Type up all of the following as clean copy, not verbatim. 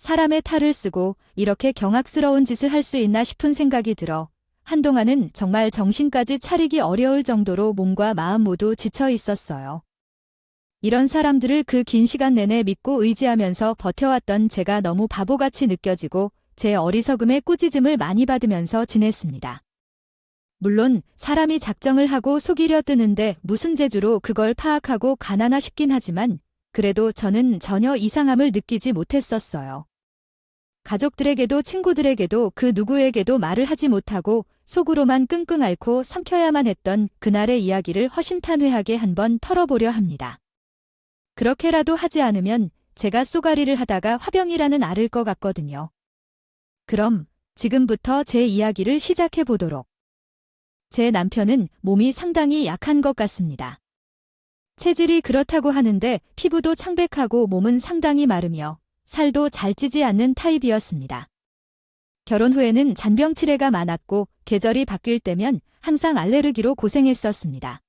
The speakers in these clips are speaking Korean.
사람의 탈을 쓰고 이렇게 경악스러운 짓을 할 수 있나 싶은 생각이 들어 한동안은 정말 정신까지 차리기 어려울 정도로 몸과 마음 모두 지쳐 있었어요. 이런 사람들을 그 긴 시간 내내 믿고 의지하면서 버텨왔던 제가 너무 바보같이 느껴지고 제 어리석음에 꾸짖음을 많이 받으면서 지냈습니다. 물론 사람이 작정을 하고 속이려 뜨는데 무슨 재주로 그걸 파악하고 가나나 싶긴 하지만 그래도 저는 전혀 이상함을 느끼지 못했었어요. 가족들에게도 친구들에게도 그 누구에게도 말을 하지 못하고 속으로만 끙끙 앓고 삼켜야만 했던 그날의 이야기를 허심탄회하게 한번 털어보려 합니다. 그렇게라도 하지 않으면 제가 쏘가리를 하다가 화병이라는 앓을 것 같거든요. 그럼 지금부터 제 이야기를 시작해 보도록. 제 남편은 몸이 상당히 약한 것 같습니다. 체질이 그렇다고 하는데 피부도 창백하고 몸은 상당히 마르며 살도 잘 찌지 않는 타입이었습니다. 결혼 후에는 잔병 치레가 많았고 계절이 바뀔 때면 항상 알레르기로 고생했었습니다.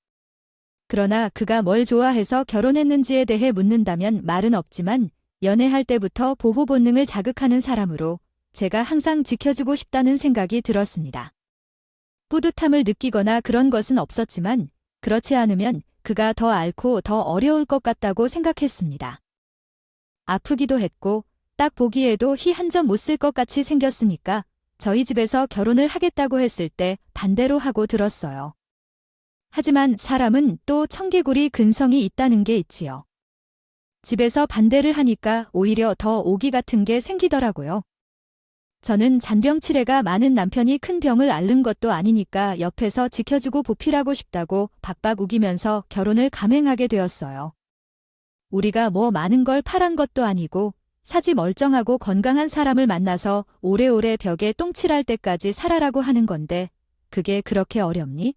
그러나 그가 뭘 좋아해서 결혼했는지에 대해 묻는다면 말은 없지만 연애할 때부터 보호 본능을 자극하는 사람으로 제가 항상 지켜주고 싶다는 생각이 들었습니다. 뿌듯함을 느끼거나 그런 것은 없었지만 그렇지 않으면 그가 더 앓고 더 어려울 것 같다고 생각했습니다. 아프기도 했고 딱 보기에도 희 한 점 못 쓸 것 같이 생겼으니까 저희 집에서 결혼을 하겠다고 했을 때 반대로 하고 들었어요. 하지만 사람은 또 청개구리 근성이 있다는 게 있지요. 집에서 반대를 하니까 오히려 더 오기 같은 게 생기더라고요. 저는 잔병 치레가 많은 남편이 큰 병을 앓는 것도 아니니까 옆에서 지켜주고 보필하고 싶다고 박박 우기면서 결혼을 감행하게 되었어요. 우리가 뭐 많은 걸 파란 것도 아니고 사지 멀쩡하고 건강한 사람을 만나서 오래오래 벽에 똥칠할 때까지 살아라고 하는 건데 그게 그렇게 어렵니?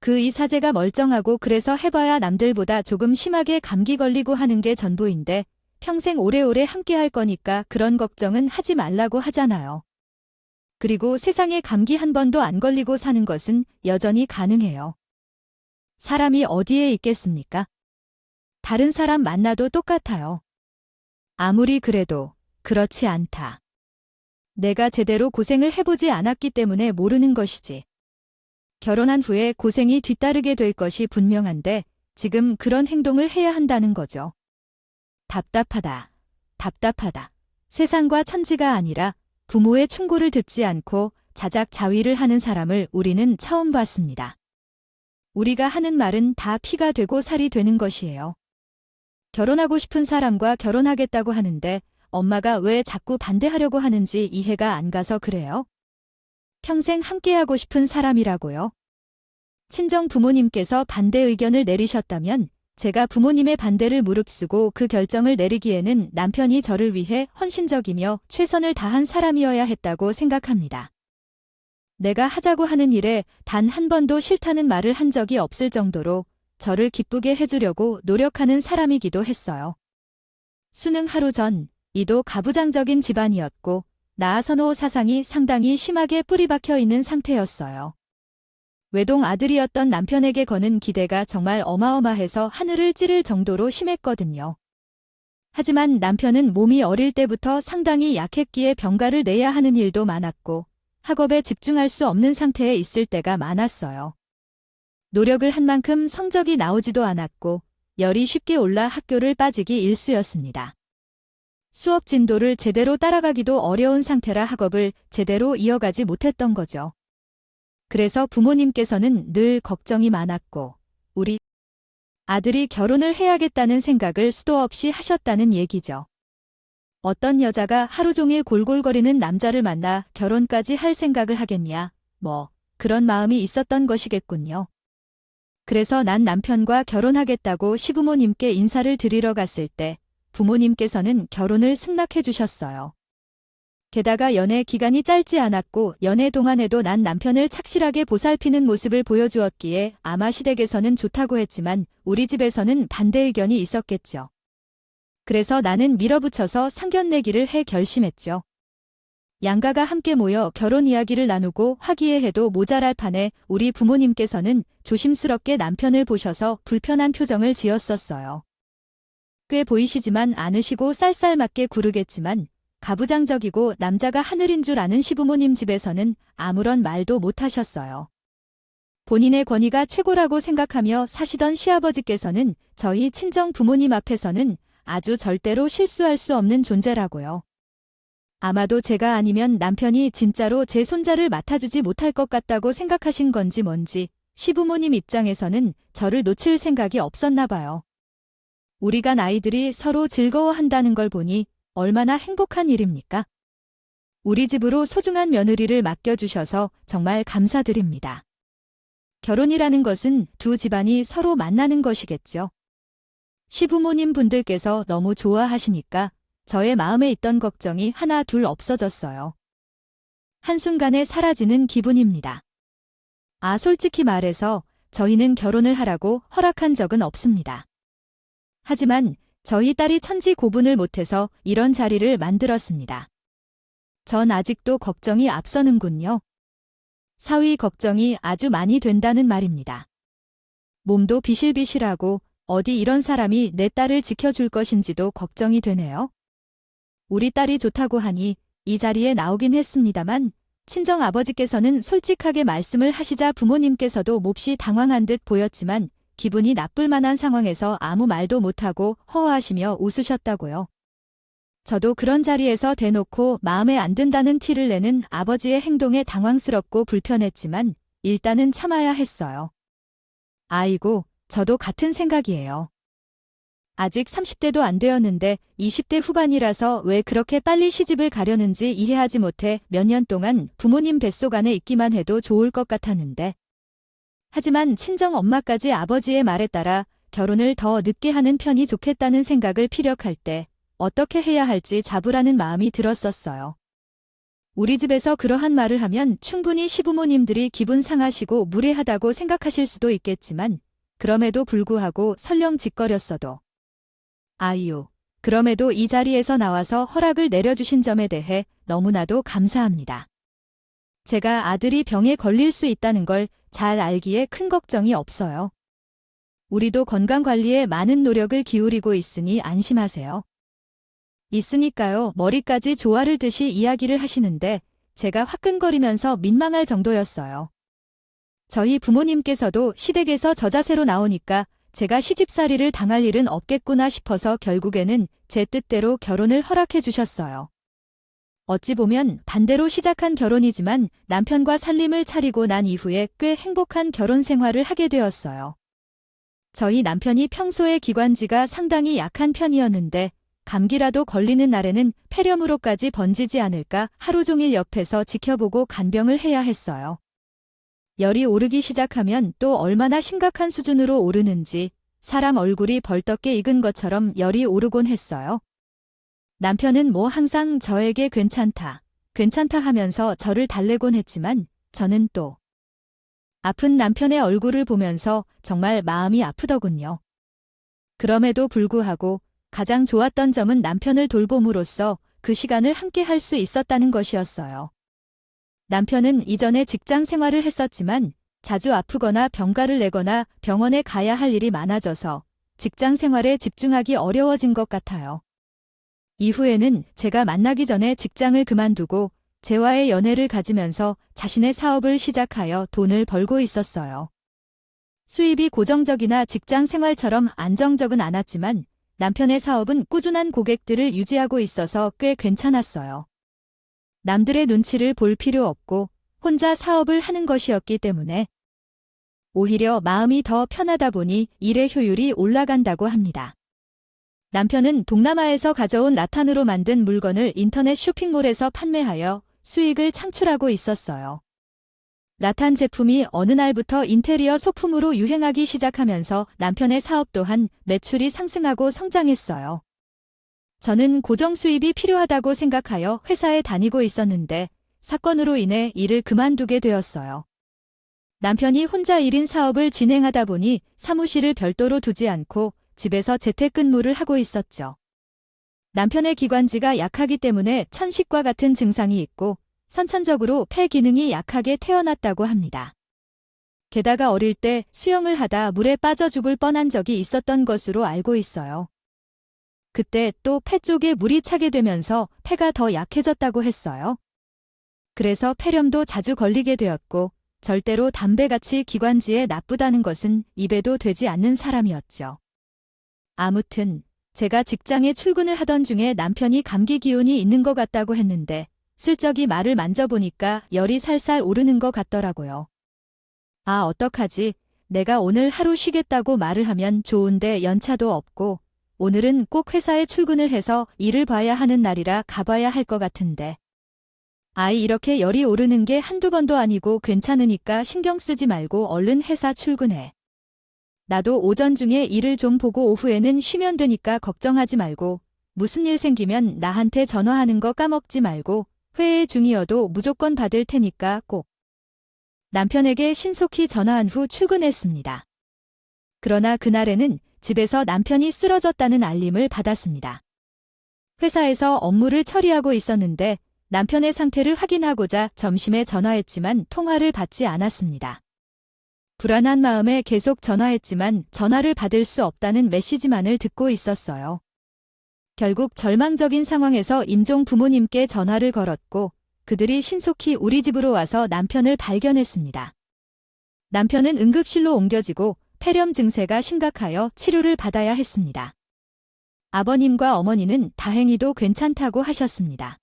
그 이사제가 멀쩡하고 그래서 해봐야 남들보다 조금 심하게 감기 걸리고 하는 게 전부인데 평생 오래오래 함께 할 거니까 그런 걱정은 하지 말라고 하잖아요. 그리고 세상에 감기 한 번도 안 걸리고 사는 것은 여전히 가능해요. 사람이 어디에 있겠습니까? 다른 사람 만나도 똑같아요. 아무리 그래도 그렇지 않다. 내가 제대로 고생을 해보지 않았기 때문에 모르는 것이지. 결혼한 후에 고생이 뒤따르게 될 것이 분명한데 지금 그런 행동을 해야 한다는 거죠. 답답하다. 답답하다. 세상과 천지가 아니라 부모의 충고를 듣지 않고 자작자위를 하는 사람을 우리는 처음 봤습니다. 우리가 하는 말은 다 피가 되고 살이 되는 것이에요. 결혼하고 싶은 사람과 결혼하겠다고 하는데 엄마가 왜 자꾸 반대하려고 하는지 이해가 안 가서 그래요. 평생 함께하고 싶은 사람이라고요. 친정 부모님께서 반대 의견을 내리셨다면 제가 부모님의 반대를 무릅쓰고 그 결정을 내리기에는 남편이 저를 위해 헌신적이며 최선을 다한 사람이어야 했다고 생각합니다. 내가 하자고 하는 일에 단 한 번도 싫다는 말을 한 적이 없을 정도로 저를 기쁘게 해주려고 노력하는 사람이기도 했어요. 수능 하루 전 이도 가부장적인 집안이었고 나아선호 사상이 상당히 심하게 뿌리박혀 있는 상태였어요. 외동 아들이었던 남편에게 거는 기대가 정말 어마어마해서 하늘을 찌를 정도로 심했거든요. 하지만 남편은 몸이 어릴 때부터 상당히 약했기에 병가를 내야 하는 일도 많았고 학업에 집중할 수 없는 상태에 있을 때가 많았어요. 노력을 한 만큼 성적이 나오지도 않았고 열이 쉽게 올라 학교를 빠지기 일쑤였습니다. 수업 진도를 제대로 따라가기도 어려운 상태라 학업을 제대로 이어가지 못했던 거죠. 그래서 부모님께서는 늘 걱정이 많았고 우리 아들이 결혼을 해야겠다는 생각을 수도 없이 하셨다는 얘기죠. 어떤 여자가 하루 종일 골골거리는 남자를 만나 결혼까지 할 생각을 하겠냐, 그런 마음이 있었던 것이겠군요. 그래서 난 남편과 결혼하겠다고 시부모님께 인사를 드리러 갔을 때 부모님께서는 결혼을 승낙해 주셨어요. 게다가 연애 기간이 짧지 않았고 연애 동안에도 난 남편을 착실하게 보살피는 모습을 보여주었기에 아마 시댁에서는 좋다고 했지만 우리 집에서는 반대 의견이 있었겠죠. 그래서 나는 밀어붙여서 상견례기를 해 결심했죠. 양가가 함께 모여 결혼 이야기를 나누고 화기애애해도 모자랄 판에 우리 부모님께서는 조심스럽게 남편을 보셔서 불편한 표정을 지었었어요. 꽤 보이시지만 않으시고 쌀쌀맞게 구르겠지만 가부장적이고 남자가 하늘인 줄 아는 시부모님 집에서는 아무런 말도 못하셨어요. 본인의 권위가 최고라고 생각하며 사시던 시아버지께서는 저희 친정 부모님 앞에서는 아주 절대로 실수할 수 없는 존재라고요. 아마도 제가 아니면 남편이 진짜로 제 손자를 맡아주지 못할 것 같다고 생각하신 건지 뭔지 시부모님 입장에서는 저를 놓칠 생각이 없었나 봐요. 우리 간 아이들이 서로 즐거워한다는 걸 보니 얼마나 행복한 일입니까? 우리 집으로 소중한 며느리를 맡겨주셔서 정말 감사드립니다. 결혼이라는 것은 두 집안이 서로 만나는 것이겠죠. 시부모님 분들께서 너무 좋아하시니까 저의 마음에 있던 걱정이 하나 둘 없어졌어요. 한순간에 사라지는 기분입니다. 솔직히 말해서 저희는 결혼을 하라고 허락한 적은 없습니다. 하지만 저희 딸이 천지 고분을 못해서 이런 자리를 만들었습니다. 전 아직도 걱정이 앞서는군요. 사위 걱정이 아주 많이 된다는 말입니다. 몸도 비실비실하고 어디 이런 사람이 내 딸을 지켜줄 것인지도 걱정이 되네요. 우리 딸이 좋다고 하니 이 자리에 나오긴 했습니다만 친정 아버지께서는 솔직하게 말씀을 하시자 부모님께서도 몹시 당황한 듯 보였지만 기분이 나쁠 만한 상황에서 아무 말도 못하고 허허하시며 웃으셨다고요. 저도 그런 자리에서 대놓고 마음에 안 든다는 티를 내는 아버지의 행동에 당황스럽고 불편했지만 일단은 참아야 했어요. 아이고, 저도 같은 생각이에요. 아직 30대도 안 되었는데 20대 후반이라서 왜 그렇게 빨리 시집을 가려는지 이해하지 못해 몇 년 동안 부모님 뱃속 안에 있기만 해도 좋을 것 같았는데. 하지만 친정 엄마까지 아버지의 말에 따라 결혼을 더 늦게 하는 편이 좋겠다는 생각을 피력할 때 어떻게 해야 할지 잡으라는 마음이 들었었어요. 우리 집에서 그러한 말을 하면 충분히 시부모님들이 기분 상하시고 무례하다고 생각하실 수도 있겠지만 그럼에도 불구하고 설령 짓거렸어도 아유, 그럼에도 이 자리에서 나와서 허락을 내려주신 점에 대해 너무나도 감사합니다. 제가 아들이 병에 걸릴 수 있다는 걸 잘 알기에 큰 걱정이 없어요. 우리도 건강관리에 많은 노력을 기울이고 있으니 안심하세요. 있으니까요. 머리까지 조아를 듯이 이야기를 하시는데 제가 화끈거리면서 민망할 정도였어요. 저희 부모님께서도 시댁에서 저자세로 나오니까 제가 시집살이를 당할 일은 없겠구나 싶어서 결국에는 제 뜻대로 결혼을 허락해 주셨어요. 어찌 보면 반대로 시작한 결혼이지만 남편과 살림을 차리고 난 이후에 꽤 행복한 결혼 생활을 하게 되었어요. 저희 남편이 평소에 기관지가 상당히 약한 편이었는데 감기라도 걸리는 날에는 폐렴으로까지 번지지 않을까 하루 종일 옆에서 지켜보고 간병을 해야 했어요. 열이 오르기 시작하면 또 얼마나 심각한 수준으로 오르는지 사람 얼굴이 벌떡게 익은 것처럼 열이 오르곤 했어요. 남편은 항상 저에게 괜찮다 하면서 저를 달래곤 했지만 저는 또 아픈 남편의 얼굴을 보면서 정말 마음이 아프더군요. 그럼에도 불구하고 가장 좋았던 점은 남편을 돌봄으로써 그 시간을 함께 할 수 있었다는 것이었어요. 남편은 이전에 직장 생활을 했었지만 자주 아프거나 병가를 내거나 병원에 가야 할 일이 많아져서 직장 생활에 집중하기 어려워진 것 같아요. 이후에는 제가 만나기 전에 직장을 그만두고 재와의 연애를 가지면서 자신의 사업을 시작하여 돈을 벌고 있었어요. 수입이 고정적이나 직장 생활처럼 안정적은 않았지만 남편의 사업은 꾸준한 고객들을 유지하고 있어서 꽤 괜찮았어요. 남들의 눈치를 볼 필요 없고 혼자 사업을 하는 것이었기 때문에 오히려 마음이 더 편하다 보니 일의 효율이 올라간다고 합니다. 남편은 동남아에서 가져온 라탄으로 만든 물건을 인터넷 쇼핑몰에서 판매하여 수익을 창출하고 있었어요. 라탄 제품이 어느 날부터 인테리어 소품으로 유행하기 시작하면서 남편의 사업 또한 매출이 상승하고 성장했어요. 저는 고정 수입이 필요하다고 생각하여 회사에 다니고 있었는데 사건으로 인해 일을 그만두게 되었어요. 남편이 혼자 1인 사업을 진행하다 보니 사무실을 별도로 두지 않고 집에서 재택근무를 하고 있었죠. 남편의 기관지가 약하기 때문에 천식과 같은 증상이 있고 선천적으로 폐 기능이 약하게 태어났다고 합니다. 게다가 어릴 때 수영을 하다 물에 빠져 죽을 뻔한 적이 있었던 것으로 알고 있어요. 그때 또 폐 쪽에 물이 차게 되면서 폐가 더 약해졌다고 했어요. 그래서 폐렴도 자주 걸리게 되었고 절대로 담배같이 기관지에 나쁘다는 것은 입에도 되지 않는 사람이었죠. 아무튼 제가 직장에 출근을 하던 중에 남편이 감기 기운이 있는 것 같다고 했는데 슬쩍이 말을 만져보니까 열이 살살 오르는 것 같더라고요. 아, 어떡하지? 내가 오늘 하루 쉬겠다고 말을 하면 좋은데 연차도 없고 오늘은 꼭 회사에 출근을 해서 일을 봐야 하는 날이라 가봐야 할 것 같은데. 아이, 이렇게 열이 오르는 게 한두 번도 아니고 괜찮으니까 신경 쓰지 말고 얼른 회사 출근해. 나도 오전 중에 일을 좀 보고 오후에는 쉬면 되니까 걱정하지 말고 무슨 일 생기면 나한테 전화하는 거 까먹지 말고 회의 중이어도 무조건 받을 테니까 꼭. 남편에게 신속히 전화한 후 출근했습니다. 그러나 그날에는 집에서 남편이 쓰러졌다는 알림을 받았습니다. 회사에서 업무를 처리하고 있었는데 남편의 상태를 확인하고자 점심에 전화했지만 통화를 받지 않았습니다. 불안한 마음에 계속 전화했지만 전화를 받을 수 없다는 메시지만을 듣고 있었어요. 결국 절망적인 상황에서 임종 부모님께 전화를 걸었고 그들이 신속히 우리 집으로 와서 남편을 발견했습니다. 남편은 응급실로 옮겨지고 폐렴 증세가 심각하여 치료를 받아야 했습니다. 아버님과 어머니는 다행히도 괜찮다고 하셨습니다.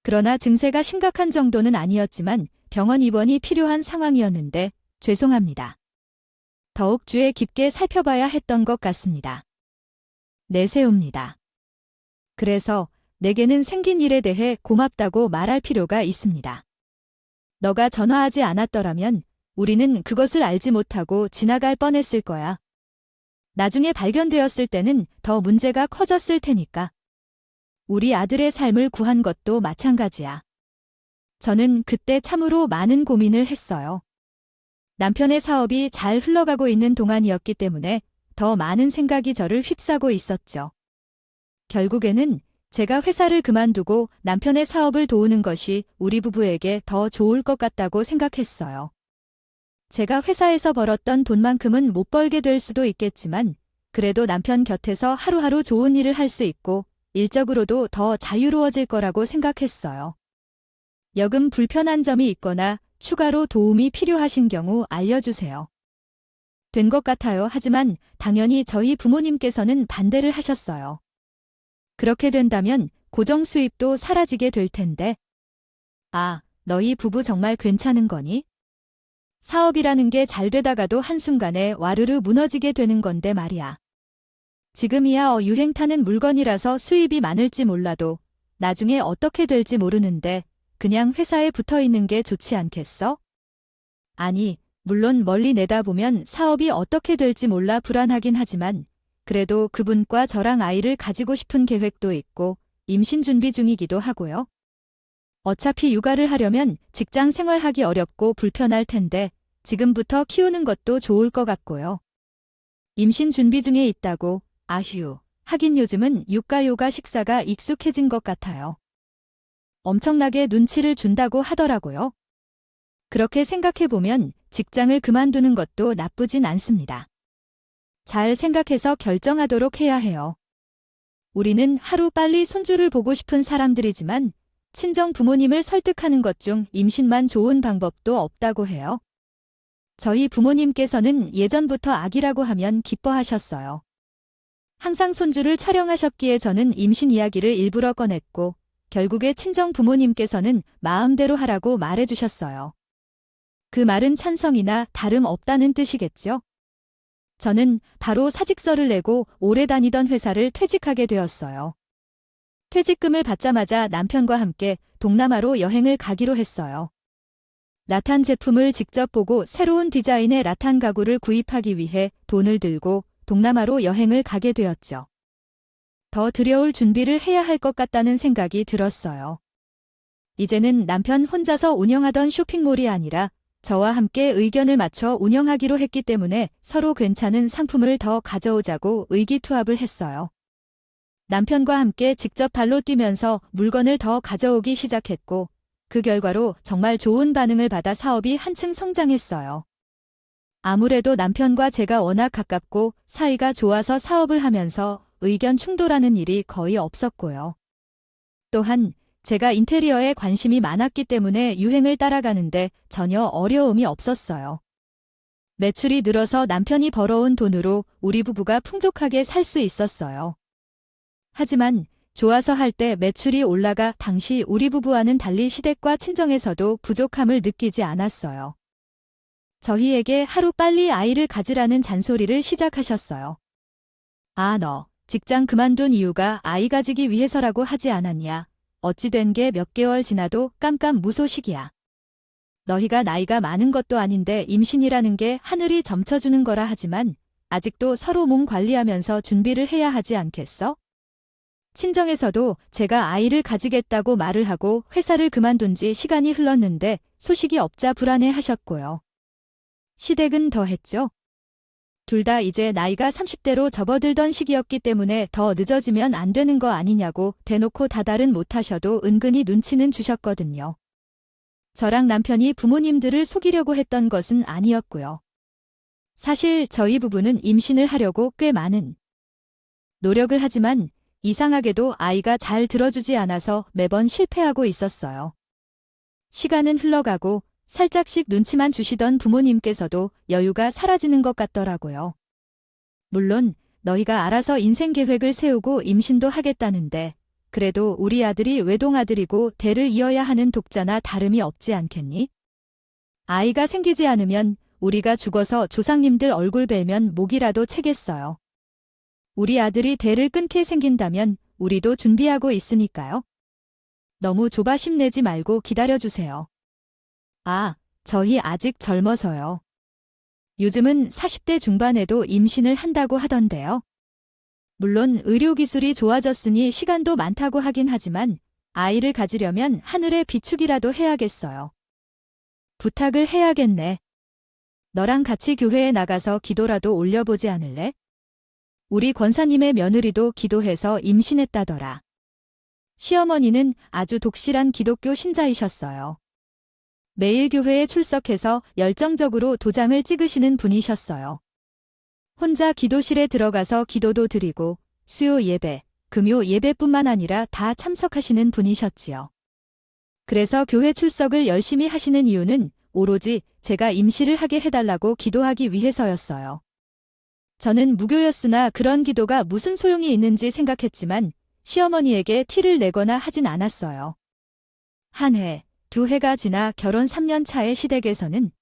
그러나 증세가 심각한 정도는 아니었지만 병원 입원이 필요한 상황이었는데 죄송합니다. 더욱 주의 깊게 살펴봐야 했던 것 같습니다. 내세웁니다. 그래서 내게는 생긴 일에 대해 고맙다고 말할 필요가 있습니다. 너가 전화하지 않았더라면 우리는 그것을 알지 못하고 지나갈 뻔했을 거야. 나중에 발견되었을 때는 더 문제가 커졌을 테니까. 우리 아들의 삶을 구한 것도 마찬가지야. 저는 그때 참으로 많은 고민을 했어요. 남편의 사업이 잘 흘러가고 있는 동안이었기 때문에 더 많은 생각이 저를 휩싸고 있었죠. 결국에는 제가 회사를 그만두고 남편의 사업을 도우는 것이 우리 부부에게 더 좋을 것 같다고 생각했어요. 제가 회사에서 벌었던 돈만큼은 못 벌게 될 수도 있겠지만 그래도 남편 곁에서 하루하루 좋은 일을 할 수 있고 일적으로도 더 자유로워질 거라고 생각했어요. 여금 불편한 점이 있거나 추가로 도움이 필요하신 경우 알려주세요. 된 것 같아요. 하지만 당연히 저희 부모님께서는 반대를 하셨어요. 그렇게 된다면 고정 수입도 사라지게 될 텐데. 아, 너희 부부 정말 괜찮은 거니? 사업이라는 게 잘 되다가도 한순간에 와르르 무너지게 되는 건데 말이야. 지금이야 유행 타는 물건이라서 수입이 많을지 몰라도 나중에 어떻게 될지 모르는데 그냥 회사에 붙어 있는 게 좋지 않겠어? 아니, 물론 멀리 내다보면 사업이 어떻게 될지 몰라 불안하긴 하지만 그래도 그분과 저랑 아이를 가지고 싶은 계획도 있고 임신 준비 중이기도 하고요. 어차피 육아를 하려면 직장 생활하기 어렵고 불편할 텐데 지금부터 키우는 것도 좋을 것 같고요. 임신 준비 중에 있다고, 아휴, 하긴 요즘은 육가요가 식사가 익숙해진 것 같아요. 엄청나게 눈치를 준다고 하더라고요. 그렇게 생각해보면 직장을 그만두는 것도 나쁘진 않습니다. 잘 생각해서 결정하도록 해야 해요. 우리는 하루빨리 손주를 보고 싶은 사람들이지만 친정 부모님을 설득하는 것 중 임신만 좋은 방법도 없다고 해요. 저희 부모님께서는 예전부터 아기라고 하면 기뻐하셨어요. 항상 손주를 촬영하셨기에 저는 임신 이야기를 일부러 꺼냈고 결국에 친정 부모님께서는 마음대로 하라고 말해주셨어요. 그 말은 찬성이나 다름없다는 뜻이겠죠? 저는 바로 사직서를 내고 오래 다니던 회사를 퇴직하게 되었어요. 퇴직금을 받자마자 남편과 함께 동남아로 여행을 가기로 했어요. 라탄 제품을 직접 보고 새로운 디자인의 라탄 가구를 구입하기 위해 돈을 들고 동남아로 여행을 가게 되었죠. 더 들여올 준비를 해야 할 것 같다는 생각이 들었어요. 이제는 남편 혼자서 운영하던 쇼핑몰이 아니라 저와 함께 의견을 맞춰 운영하기로 했기 때문에 서로 괜찮은 상품을 더 가져오자고 의기투합을 했어요. 남편과 함께 직접 발로 뛰면서 물건을 더 가져오기 시작했고 그 결과로 정말 좋은 반응을 받아 사업이 한층 성장했어요. 아무래도 남편과 제가 워낙 가깝고 사이가 좋아서 사업을 하면서 의견 충돌하는 일이 거의 없었고요. 또한 제가 인테리어에 관심이 많았기 때문에 유행을 따라가는데 전혀 어려움이 없었어요. 매출이 늘어서 남편이 벌어온 돈으로 우리 부부가 풍족하게 살 수 있었어요. 하지만 좋아서 할 때 매출이 올라가 당시 우리 부부와는 달리 시댁과 친정에서도 부족함을 느끼지 않았어요. 저희에게 하루 빨리 아이를 가지라는 잔소리를 시작하셨어요. 아, 너 직장 그만둔 이유가 아이 가지기 위해서라고 하지 않았냐? 어찌 된 게 몇 개월 지나도 깜깜무소식이야. 너희가 나이가 많은 것도 아닌데 임신이라는 게 하늘이 점쳐주는 거라 하지만 아직도 서로 몸 관리하면서 준비를 해야 하지 않겠어? 친정에서도 제가 아이를 가지겠다고 말을 하고 회사를 그만둔 지 시간이 흘렀는데 소식이 없자 불안해 하셨고요. 시댁은 더 했죠. 둘 다 이제 나이가 30대로 접어들던 시기였기 때문에 더 늦어지면 안 되는 거 아니냐고 대놓고 다달은 못하셔도 은근히 눈치는 주셨거든요. 저랑 남편이 부모님들을 속이려고 했던 것은 아니었고요. 사실 저희 부부는 임신을 하려고 꽤 많은 노력을 하지만 이상하게도 아이가 잘 들어주지 않아서 매번 실패하고 있었어요. 시간은 흘러가고 살짝씩 눈치만 주시던 부모님께서도 여유가 사라지는 것 같더라고요. 물론 너희가 알아서 인생 계획을 세우고 임신도 하겠다는데 그래도 우리 아들이 외동아들이고 대를 이어야 하는 독자나 다름이 없지 않겠니? 아이가 생기지 않으면 우리가 죽어서 조상님들 얼굴 뵈면 목이라도 채겠어요. 우리 아들이 대를 끊게 생긴다면 우리도 준비하고 있으니까요. 너무 조바심 내지 말고 기다려주세요. 아, 저희 아직 젊어서요. 요즘은 40대 중반에도 임신을 한다고 하던데요. 물론 의료기술이 좋아졌으니 시간도 많다고 하긴 하지만 아이를 가지려면 하늘의 비축이라도 해야겠어요. 부탁을 해야겠네. 너랑 같이 교회에 나가서 기도라도 올려보지 않을래? 우리 권사님의 며느리도 기도해서 임신했다더라. 시어머니는 아주 독실한 기독교 신자이셨어요. 매일 교회에 출석해서 열정적으로 도장을 찍으시는 분이셨어요. 혼자 기도실에 들어가서 기도도 드리고 수요 예배, 금요 예배뿐만 아니라 다 참석하시는 분이셨지요. 그래서 교회 출석을 열심히 하시는 이유는 오로지 제가 임시를 하게 해달라고 기도하기 위해서였어요. 저는 무교였으나 그런 기도가 무슨 소용이 있는지 생각했지만 시어머니에게 티를 내거나 하진 않았어요. 한 해, 두 해가 지나 결혼 3년 차의 시댁에서는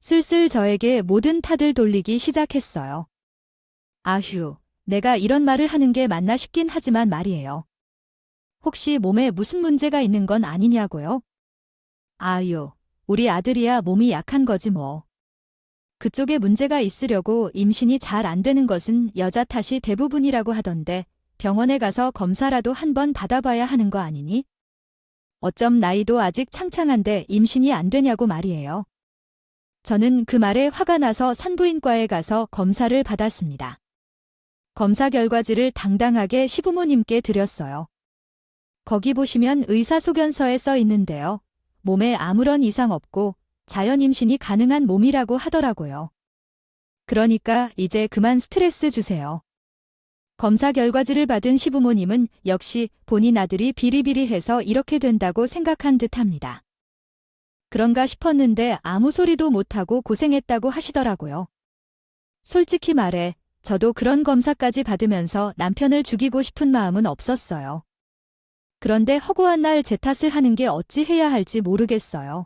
슬슬 저에게 모든 탓을 돌리기 시작했어요. 아휴, 내가 이런 말을 하는 게 맞나 싶긴 하지만 말이에요. 혹시 몸에 무슨 문제가 있는 건 아니냐고요? 아유, 우리 아들이야 몸이 약한 거지 뭐. 그쪽에 문제가 있으려고 임신이 잘 안 되는 것은 여자 탓이 대부분이라고 하던데 병원에 가서 검사라도 한번 받아봐야 하는 거 아니니? 어쩜 나이도 아직 창창한데 임신이 안 되냐고 말이에요. 저는 그 말에 화가 나서 산부인과에 가서 검사를 받았습니다. 검사 결과지를 당당하게 시부모님께 드렸어요. 거기 보시면 의사소견서에 써 있는데요. 몸에 아무런 이상 없고 자연 임신이 가능한 몸이라고 하더라고요. 그러니까 이제 그만 스트레스 주세요. 검사 결과지를 받은 시부모님은 역시 본인 아들이 비리비리해서 이렇게 된다고 생각한 듯합니다. 그런가 싶었는데 아무 소리도 못하고 고생했다고 하시더라고요. 솔직히 말해 저도 그런 검사까지 받으면서 남편을 죽이고 싶은 마음은 없었어요. 그런데 허구한 날 제 탓을 하는 게 어찌 해야 할지 모르겠어요.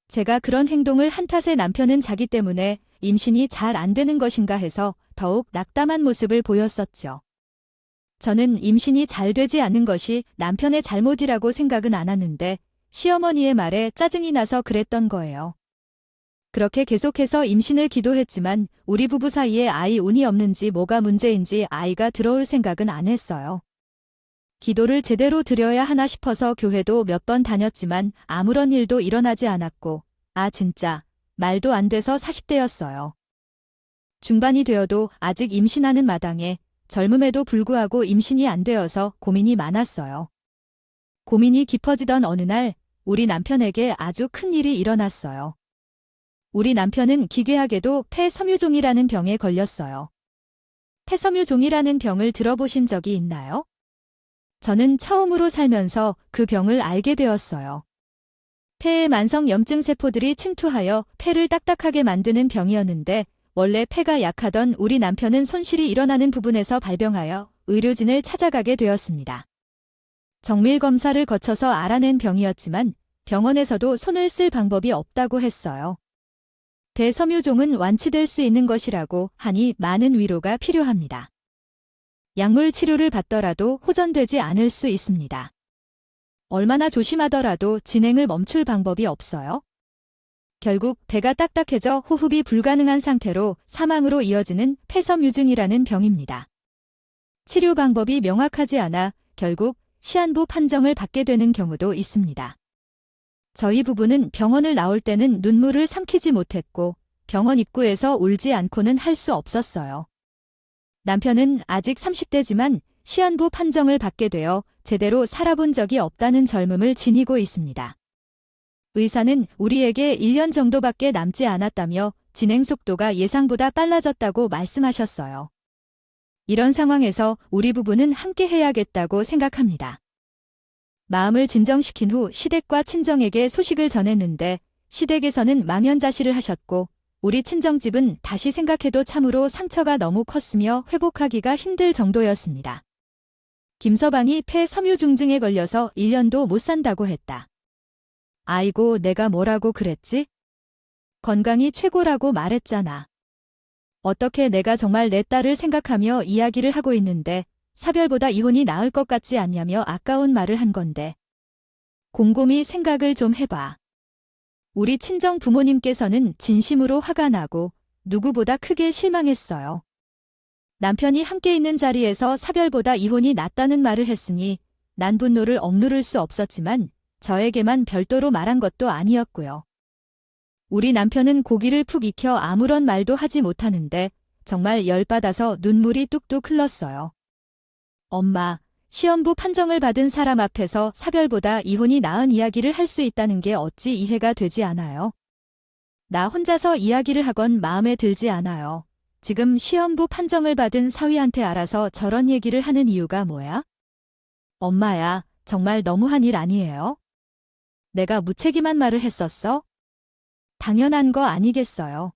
제가 그런 행동을 한 탓에 남편은 자기 때문에 임신이 잘 안 되는 것인가 해서 더욱 낙담한 모습을 보였었죠. 저는 임신이 잘 되지 않는 것이 남편의 잘못이라고 생각은 않았는데 시어머니의 말에 짜증이 나서 그랬던 거예요. 그렇게 계속해서 임신을 기도했지만 우리 부부 사이에 아이 운이 없는지 뭐가 문제인지 아이가 들어올 생각은 안 했어요. 기도를 제대로 드려야 하나 싶어서 교회도 몇 번 다녔지만 아무런 일도 일어나지 않았고 진짜 말도 안 돼서 40대였어요. 중반이 되어도 아직 임신하는 마당에 젊음에도 불구하고 임신이 안 되어서 고민이 많았어요. 고민이 깊어지던 어느 날 우리 남편에게 아주 큰 일이 일어났어요. 우리 남편은 기괴하게도 폐섬유종이라는 병에 걸렸어요. 폐섬유종이라는 병을 들어보신 적이 있나요? 저는 처음으로 살면서 그 병을 알게 되었어요. 폐에 만성 염증 세포들이 침투하여 폐를 딱딱하게 만드는 병이었는데 원래 폐가 약하던 우리 남편은 손실이 일어나는 부분에서 발병하여 의료진을 찾아가게 되었습니다. 정밀 검사를 거쳐서 알아낸 병이었지만 병원에서도 손을 쓸 방법이 없다고 했어요. 폐섬유종은 완치될 수 있는 것이라고 하니 많은 위로가 필요합니다. 약물 치료를 받더라도 호전되지 않을 수 있습니다. 얼마나 조심하더라도 진행을 멈출 방법이 없어요. 결국 폐가 딱딱해져 호흡이 불가능한 상태로 사망으로 이어지는 폐섬유증이라는 병입니다. 치료 방법이 명확하지 않아 결국 시한부 판정을 받게 되는 경우도 있습니다. 저희 부부는 병원을 나올 때는 눈물을 삼키지 못했고 병원 입구에서 울지 않고는 할 수 없었어요. 남편은 아직 30대지만 시한부 판정을 받게 되어 제대로 살아본 적이 없다는 젊음을 지니고 있습니다. 의사는 우리에게 1년 정도밖에 남지 않았다며 진행 속도가 예상보다 빨라졌다고 말씀하셨어요. 이런 상황에서 우리 부부는 함께 해야겠다고 생각합니다. 마음을 진정시킨 후 시댁과 친정에게 소식을 전했는데 시댁에서는 망연자실을 하셨고 우리 친정집은 다시 생각해도 참으로 상처가 너무 컸으며 회복하기가 힘들 정도였습니다. 김서방이 폐섬유중증에 걸려서 1년도 못 산다고 했다. 아이고 내가 뭐라고 그랬지? 건강이 최고라고 말했잖아. 어떻게 내가 정말 내 딸을 생각하며 이야기를 하고 있는데 사별보다 이혼이 나을 것 같지 않냐며 아까운 말을 한 건데. 곰곰이 생각을 좀 해봐. 우리 친정 부모님께서는 진심으로 화가 나고 누구보다 크게 실망했어요. 남편이 함께 있는 자리에서 사별보다 이혼이 낫다는 말을 했으니 난 분노를 억누를 수 없었지만 저에게만 별도로 말한 것도 아니었고요. 우리 남편은 고기를 푹 익혀 아무런 말도 하지 못하는데 정말 열받아서 눈물이 뚝뚝 흘렀어요. 엄마, 시험부 판정을 받은 사람 앞에서 사별보다 이혼이 나은 이야기를 할 수 있다는 게 어찌 이해가 되지 않아요? 나 혼자서 이야기를 하건 마음에 들지 않아요. 지금 시험부 판정을 받은 사위한테 알아서 저런 얘기를 하는 이유가 뭐야? 엄마야, 정말 너무한 일 아니에요? 내가 무책임한 말을 했었어? 당연한 거 아니겠어요.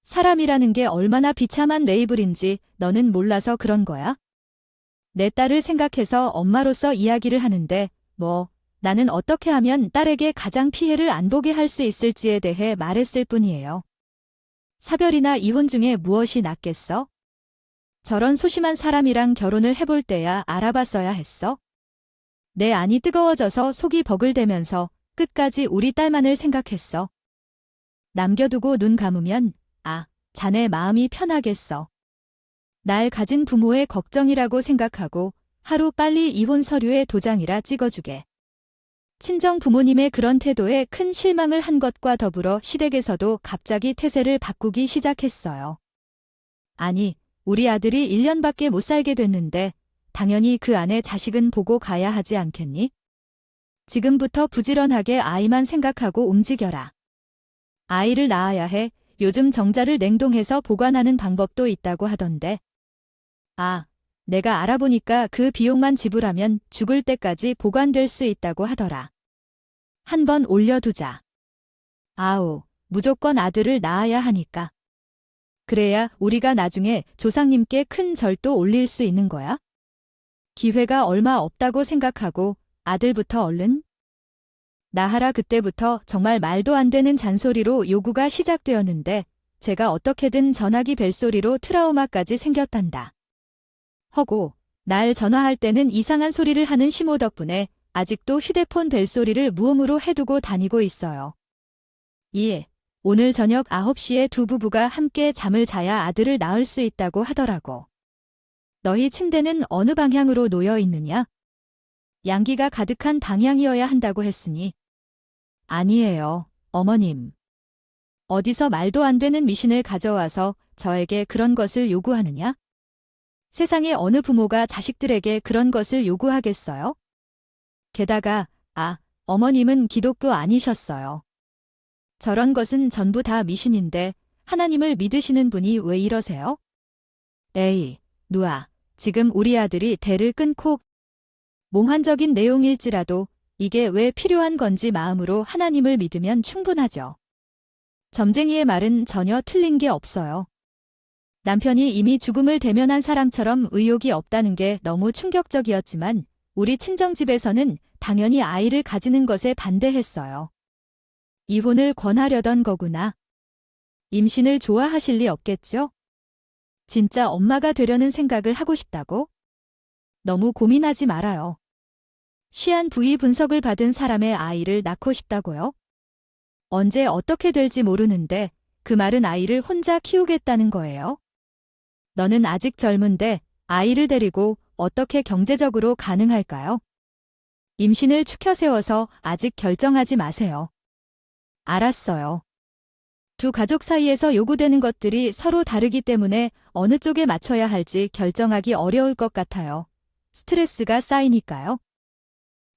사람이라는 게 얼마나 비참한 레이블인지 너는 몰라서 그런 거야? 내 딸을 생각해서 엄마로서 이야기를 하는데 나는 어떻게 하면 딸에게 가장 피해를 안 보게 할 수 있을지에 대해 말했을 뿐이에요. 사별이나 이혼 중에 무엇이 낫겠어? 저런 소심한 사람이랑 결혼을 해볼 때야 알아봤어야 했어? 내 안이 뜨거워져서 속이 버글대면서 끝까지 우리 딸만을 생각했어. 남겨두고 눈 감으면 자네 마음이 편하겠어. 날 가진 부모의 걱정이라고 생각하고 하루 빨리 이혼 서류에 도장이라 찍어주게. 친정 부모님의 그런 태도에 큰 실망을 한 것과 더불어 시댁에서도 갑자기 태세를 바꾸기 시작했어요. 아니, 우리 아들이 1년밖에 못 살게 됐는데 당연히 그 안에 자식은 보고 가야 하지 않겠니? 지금부터 부지런하게 아이만 생각하고 움직여라. 아이를 낳아야 해. 요즘 정자를 냉동해서 보관하는 방법도 있다고 하던데. 내가 알아보니까 그 비용만 지불하면 죽을 때까지 보관될 수 있다고 하더라. 한번 올려두자. 무조건 아들을 낳아야 하니까. 그래야 우리가 나중에 조상님께 큰 절도 올릴 수 있는 거야? 기회가 얼마 없다고 생각하고 아들부터 얼른? 나하라 그때부터 정말 말도 안 되는 잔소리로 요구가 시작되었는데 제가 어떻게든 전화기 벨소리로 트라우마까지 생겼단다. 허고 날 전화할 때는 이상한 소리를 하는 시모 덕분에 아직도 휴대폰 벨소리를 무음으로 해두고 다니고 있어요. 오늘 저녁 9시에 두 부부가 함께 잠을 자야 아들을 낳을 수 있다고 하더라고. 너희 침대는 어느 방향으로 놓여 있느냐? 양기가 가득한 방향이어야 한다고 했으니. 아니에요, 어머님. 어디서 말도 안 되는 미신을 가져와서 저에게 그런 것을 요구하느냐? 세상에 어느 부모가 자식들에게 그런 것을 요구하겠어요? 게다가, 어머님은 기독교 아니셨어요. 저런 것은 전부 다 미신인데 하나님을 믿으시는 분이 왜 이러세요? 에이, 누아, 지금 우리 아들이 대를 끊고 몽환적인 내용일지라도 이게 왜 필요한 건지 마음으로 하나님을 믿으면 충분하죠. 점쟁이의 말은 전혀 틀린 게 없어요. 남편이 이미 죽음을 대면한 사람처럼 의욕이 없다는 게 너무 충격적이었지만 우리 친정집에서는 당연히 아이를 가지는 것에 반대했어요. 이혼을 권하려던 거구나. 임신을 좋아하실 리 없겠죠? 진짜 엄마가 되려는 생각을 하고 싶다고? 너무 고민하지 말아요. 시한 부위 분석을 받은 사람의 아이를 낳고 싶다고요? 언제 어떻게 될지 모르는데 그 말은 아이를 혼자 키우겠다는 거예요? 너는 아직 젊은데 아이를 데리고 어떻게 경제적으로 가능할까요? 임신을 추켜 세워서 아직 결정하지 마세요. 알았어요. 두 가족 사이에서 요구되는 것들이 서로 다르기 때문에 어느 쪽에 맞춰야 할지 결정하기 어려울 것 같아요. 스트레스가 쌓이니까요.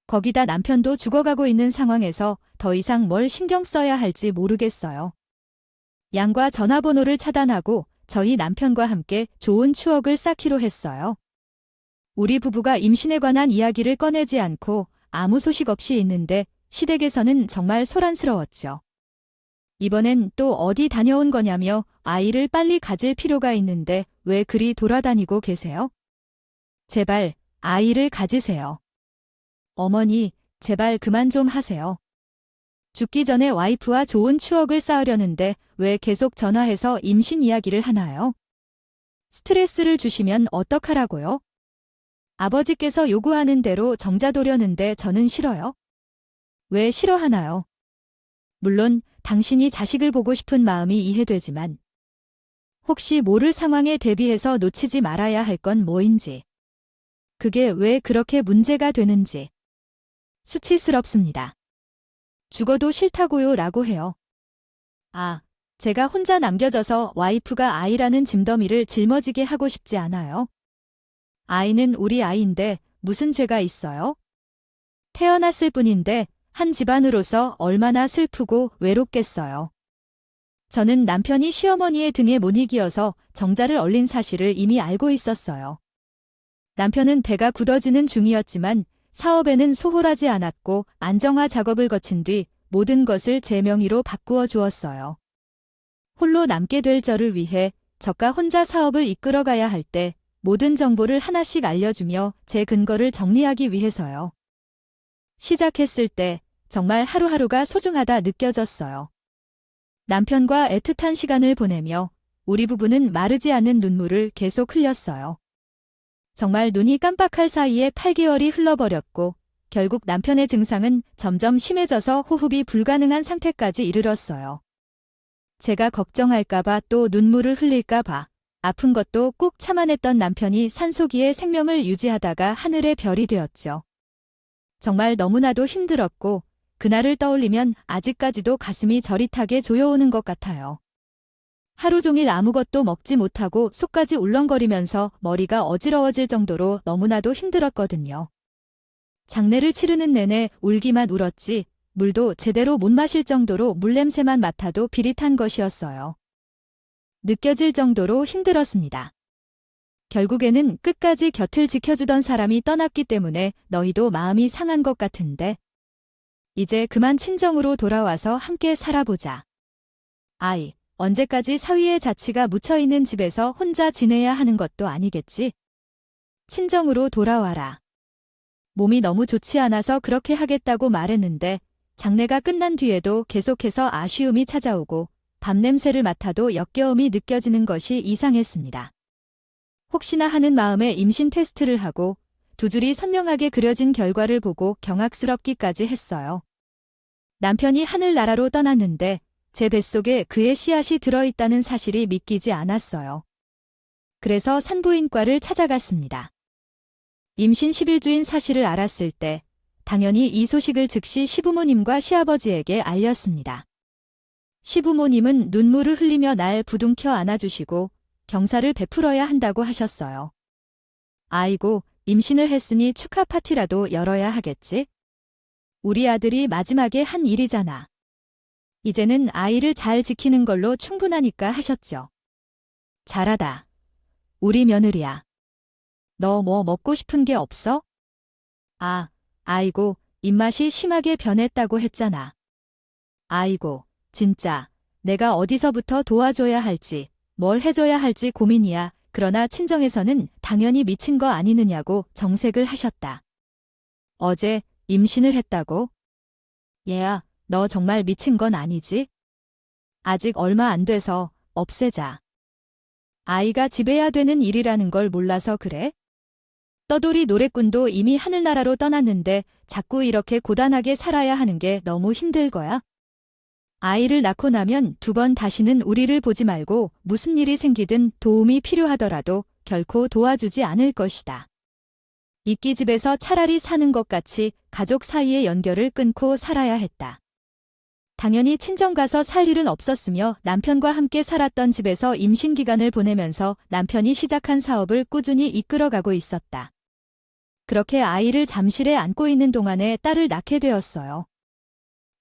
거기다 남편도 죽어가고 있는 상황에서 더 이상 뭘 신경 써야 할지 모르겠어요. 양과 전화번호를 차단하고 저희 남편과 함께 좋은 추억을 쌓기로 했어요. 우리 부부가 임신에 관한 이야기를 꺼내지 않고 아무 소식 없이 있는데 시댁에서는 정말 소란스러웠죠. 이번엔 또 어디 다녀온 거냐며 아이를 빨리 가질 필요가 있는데 왜 그리 돌아다니고 계세요? 제발 아이를 가지세요. 어머니, 제발 그만 좀 하세요. 죽기 전에 와이프와 좋은 추억을 쌓으려는데 왜 계속 전화해서 임신 이야기를 하나요? 스트레스를 주시면 어떡하라고요? 아버지께서 요구하는 대로 정자도려는데 저는 싫어요. 왜 싫어하나요? 물론 당신이 자식을 보고 싶은 마음이 이해되지만 혹시 모를 상황에 대비해서 놓치지 말아야 할 건 뭐인지, 그게 왜 그렇게 문제가 되는지 수치스럽습니다. 죽어도 싫다고요 라고 해요. 아, 제가 혼자 남겨져서 와이프가 아이라는 짐더미를 짊어지게 하고 싶지 않아요. 아이는 우리 아이인데 무슨 죄가 있어요? 태어났을 뿐인데 한 집안으로서 얼마나 슬프고 외롭겠어요. 저는 남편이 시어머니의 등에 못 이기어서 정자를 얼린 사실을 이미 알고 있었어요. 남편은 배가 굳어지는 중이었지만 사업에는 소홀하지 않았고 안정화 작업을 거친 뒤 모든 것을 제 명의로 바꾸어 주었어요. 홀로 남게 될 저를 위해 저가 혼자 사업을 이끌어가야 할 때 모든 정보를 하나씩 알려주며 제 근거를 정리하기 위해서요. 시작했을 때 정말 하루하루가 소중하다 느껴졌어요. 남편과 애틋한 시간을 보내며 우리 부부는 마르지 않는 눈물을 계속 흘렸어요. 정말 눈이 깜빡할 사이에 8개월이 흘러버렸고 결국 남편의 증상은 점점 심해져서 호흡이 불가능한 상태까지 이르렀어요. 제가 걱정할까봐 또 눈물을 흘릴까봐 아픈 것도 꾹 참아냈던 남편이 산소기에 생명을 유지하다가 하늘의 별이 되었죠. 정말 너무나도 힘들었고 그날을 떠올리면 아직까지도 가슴이 저릿하게 조여오는 것 같아요. 하루 종일 아무것도 먹지 못하고 속까지 울렁거리면서 머리가 어지러워질 정도로 너무나도 힘들었거든요. 장례를 치르는 내내 울기만 울었지 물도 제대로 못 마실 정도로 물냄새만 맡아도 비릿한 것이었어요. 느껴질 정도로 힘들었습니다. 결국에는 끝까지 곁을 지켜주던 사람이 떠났기 때문에 너희도 마음이 상한 것 같은데 이제 그만 친정으로 돌아와서 함께 살아보자. 아이, 언제까지 사위의 자취가 묻혀있는 집에서 혼자 지내야 하는 것도 아니겠지? 친정으로 돌아와라. 몸이 너무 좋지 않아서 그렇게 하겠다고 말했는데 장례가 끝난 뒤에도 계속해서 아쉬움이 찾아오고 밤냄새를 맡아도 역겨움이 느껴지는 것이 이상했습니다. 혹시나 하는 마음에 임신 테스트를 하고 두 줄이 선명하게 그려진 결과를 보고 경악스럽기까지 했어요. 남편이 하늘나라로 떠났는데 제 뱃속에 그의 씨앗이 들어있다는 사실이 믿기지 않았어요. 그래서 산부인과를 찾아갔습니다. 임신 10일주인 사실을 알았을 때 당연히 이 소식을 즉시 시부모님과 시아버지에게 알렸습니다. 시부모님은 눈물을 흘리며 날 부둥켜 안아주시고 경사를 베풀어야 한다고 하셨어요. 아이고, 임신을 했으니 축하 파티라도 열어야 하겠지? 우리 아들이 마지막에 한 일이잖아. 이제는 아이를 잘 지키는 걸로 충분하니까 하셨죠. 잘하다. 우리 며느리야. 너 뭐 먹고 싶은 게 없어? 아이고, 입맛이 심하게 변했다고 했잖아. 아이고, 진짜. 내가 어디서부터 도와줘야 할지, 뭘 해줘야 할지 고민이야. 그러나 친정에서는 당연히 미친 거 아니느냐고 정색을 하셨다. 어제 임신을 했다고? 얘야, 너 정말 미친 건 아니지? 아직 얼마 안 돼서 없애자. 아이가 집에야 되는 일이라는 걸 몰라서 그래? 떠돌이 노래꾼도 이미 하늘나라로 떠났는데 자꾸 이렇게 고단하게 살아야 하는 게 너무 힘들 거야? 아이를 낳고 나면 2번 다시는 우리를 보지 말고 무슨 일이 생기든 도움이 필요하더라도 결코 도와주지 않을 것이다. 이끼집에서 차라리 사는 것 같이 가족 사이의 연결을 끊고 살아야 했다. 당연히 친정 가서 살 일은 없었으며 남편과 함께 살았던 집에서 임신 기간을 보내면서 남편이 시작한 사업을 꾸준히 이끌어가고 있었다. 그렇게 아이를 잠실에 안고 있는 동안에 딸을 낳게 되었어요.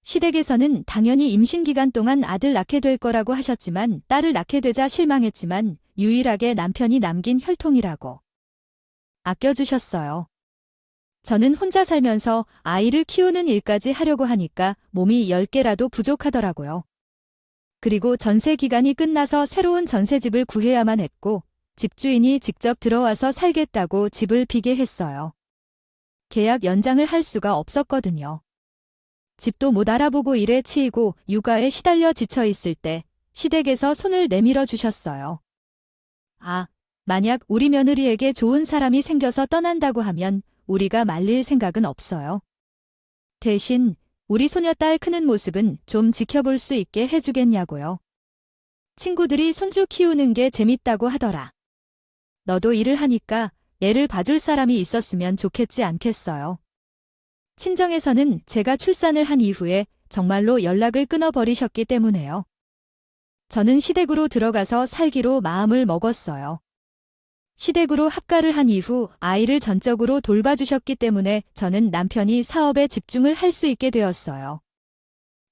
시댁에서는 당연히 임신 기간 동안 아들 낳게 될 거라고 하셨지만 딸을 낳게 되자 실망했지만 유일하게 남편이 남긴 혈통이라고 아껴주셨어요. 저는 혼자 살면서 아이를 키우는 일까지 하려고 하니까 몸이 10개라도 부족하더라고요. 그리고 전세 기간이 끝나서 새로운 전세집을 구해야만 했고 집주인이 직접 들어와서 살겠다고 집을 비게 했어요. 계약 연장을 할 수가 없었거든요. 집도 못 알아보고 일에 치이고 육아에 시달려 지쳐 있을 때 시댁에서 손을 내밀어 주셨어요. 만약 우리 며느리에게 좋은 사람이 생겨서 떠난다고 하면 우리가 말릴 생각은 없어요. 대신 우리 소녀딸 크는 모습은 좀 지켜볼 수 있게 해주겠냐고요. 친구들이 손주 키우는 게 재밌다고 하더라. 너도 일을 하니까 애를 봐줄 사람이 있었으면 좋겠지 않겠어요. 친정에서는 제가 출산을 한 이후에 정말로 연락을 끊어버리셨기 때문에요. 저는 시댁으로 들어가서 살기로 마음을 먹었어요. 시댁으로 합가를 한 이후 아이를 전적으로 돌봐주셨기 때문에 저는 남편이 사업에 집중을 할 수 있게 되었어요.